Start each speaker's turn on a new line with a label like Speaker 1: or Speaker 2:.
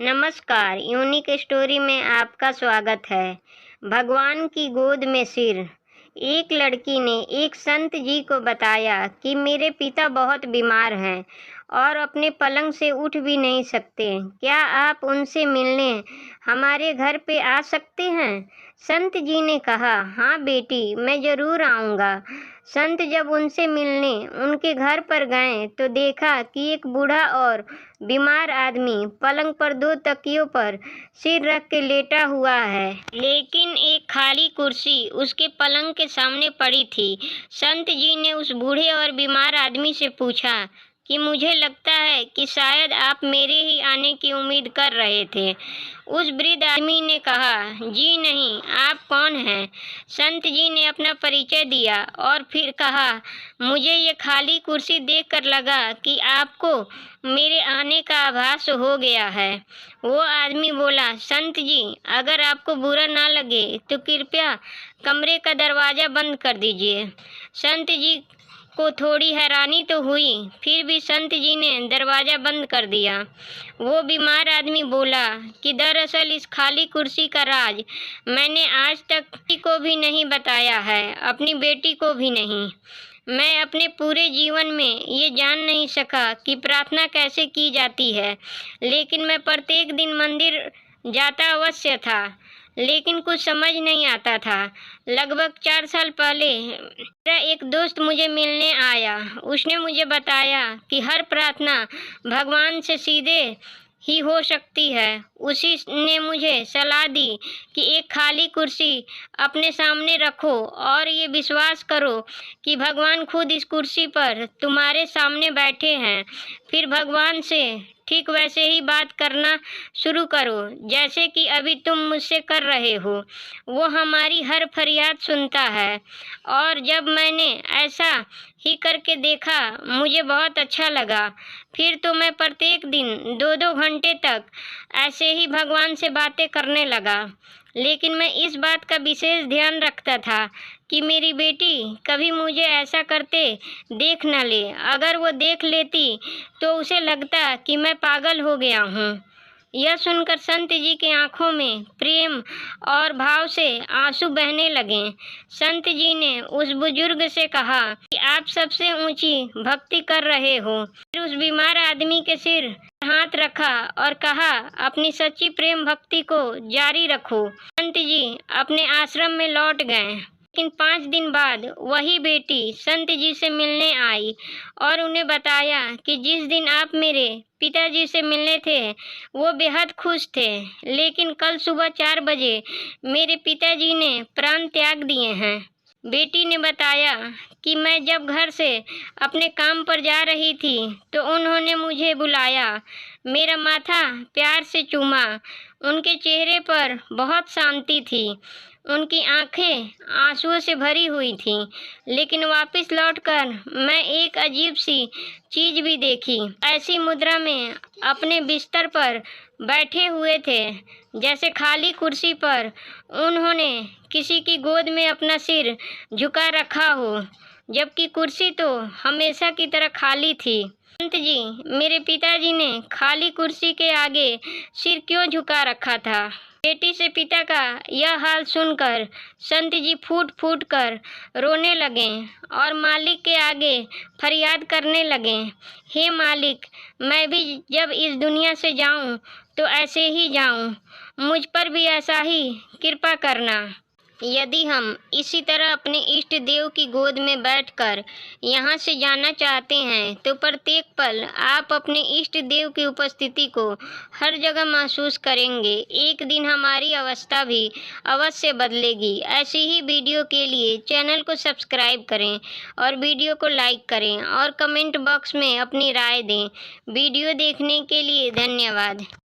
Speaker 1: नमस्कार, unique story में आपका स्वागत है। भगवान की गोद में सिर। एक लड़की ने एक संत जी को बताया कि मेरे पिता बहुत बीमार हैं और अपने पलंग से उठ भी नहीं सकते। क्या आप उनसे मिलने हमारे घर पे आ सकते हैं? संत जी ने कहा, हाँ बेटी, मैं ज़रूर आऊँगा। संत जब उनसे मिलने उनके घर पर गए तो देखा कि एक बूढ़ा और बीमार आदमी पलंग पर दो तकियों पर सिर रख के लेटा हुआ है, लेकिन एक खाली कुर्सी उसके पलंग के सामने पड़ी थी। संत जी ने उस बूढ़े और बीमार आदमी से पूछा कि मुझे लगता है कि शायद आप मेरे ही आने की उम्मीद कर रहे थे। उस वृद्ध आदमी ने कहा, जी नहीं, आप कौन हैं? संत जी ने अपना परिचय दिया और फिर कहा, मुझे ये खाली कुर्सी देखकर लगा कि आपको मेरे आने का आभास हो गया है। वो आदमी बोला, संत जी, अगर आपको बुरा ना लगे तो कृपया कमरे का दरवाज़ा बंद कर दीजिए। संत जी को थोड़ी हैरानी तो हुई, फिर भी संत जी ने दरवाज़ा बंद कर दिया। वो बीमार आदमी बोला कि दरअसल इस खाली कुर्सी का राज मैंने आज तक किसी को भी नहीं बताया है, अपनी बेटी को भी नहीं। मैं अपने पूरे जीवन में ये जान नहीं सका कि प्रार्थना कैसे की जाती है, लेकिन मैं प्रत्येक दिन मंदिर जाता अवश्य था, लेकिन कुछ समझ नहीं आता था। लगभग 4 साल पहले मेरा एक दोस्त मुझे मिलने आया। उसने मुझे बताया कि हर प्रार्थना भगवान से सीधे ही हो सकती है। उसी ने मुझे सलाह दी कि एक खाली कुर्सी अपने सामने रखो और ये विश्वास करो कि भगवान खुद इस कुर्सी पर तुम्हारे सामने बैठे हैं। फिर भगवान से ठीक वैसे ही बात करना शुरू करो जैसे कि अभी तुम मुझसे कर रहे हो। वो हमारी हर फरियाद सुनता है। और जब मैंने ऐसा ही करके देखा, मुझे बहुत अच्छा लगा। फिर तो मैं प्रत्येक दिन 2-2 घंटे तक ऐसे ही भगवान से बातें करने लगा। लेकिन मैं इस बात का विशेष ध्यान रखता था कि मेरी बेटी कभी मुझे ऐसा करते देख न ले। अगर वो देख लेती तो उसे लगता कि मैं पागल हो गया हूँ। यह सुनकर संत जी की आंखों में प्रेम और भाव से आंसू बहने लगे। संत जी ने उस बुजुर्ग से कहा कि आप सबसे ऊंची भक्ति कर रहे हो। फिर उस बीमार आदमी के सिर पर हाथ रखा और कहा, अपनी सच्ची प्रेम भक्ति को जारी रखो। संत जी अपने आश्रम में लौट गए। लेकिन 5 दिन बाद वही बेटी संत जी से मिलने आई और उन्हें बताया कि जिस दिन आप मेरे पिताजी से मिलने थे वो बेहद खुश थे, लेकिन कल सुबह 4 बजे मेरे पिताजी ने प्राण त्याग दिए हैं। बेटी ने बताया कि मैं जब घर से अपने काम पर जा रही थी तो उन्होंने मुझे बुलाया, मेरा माथा प्यार से चूमा। उनके चेहरे पर बहुत शांति थी, उनकी आंखें आंसुओं से भरी हुई थीं। लेकिन वापस लौटकर मैं एक अजीब सी चीज़ भी देखी। ऐसी मुद्रा में अपने बिस्तर पर बैठे हुए थे जैसे खाली कुर्सी पर उन्होंने किसी की गोद में अपना सिर झुका रखा हो, जबकि कुर्सी तो हमेशा की तरह खाली थी। संत जी, मेरे पिताजी ने खाली कुर्सी के आगे सिर क्यों झुका रखा था? बेटी से पिता का यह हाल सुनकर संत जी फूट फूट कर रोने लगे और मालिक के आगे फरियाद करने लगे, हे मालिक, मैं भी जब इस दुनिया से जाऊं तो ऐसे ही जाऊं, मुझ पर भी ऐसा ही कृपा करना। यदि हम इसी तरह अपने इष्ट देव की गोद में बैठकर यहाँ से जाना चाहते हैं तो प्रत्येक पल आप अपने इष्ट देव की उपस्थिति को हर जगह महसूस करेंगे। एक दिन हमारी अवस्था भी अवश्य बदलेगी। ऐसी ही वीडियो के लिए चैनल को सब्सक्राइब करें और वीडियो को लाइक करें और कमेंट बॉक्स में अपनी राय दें। वीडियो देखने के लिए धन्यवाद।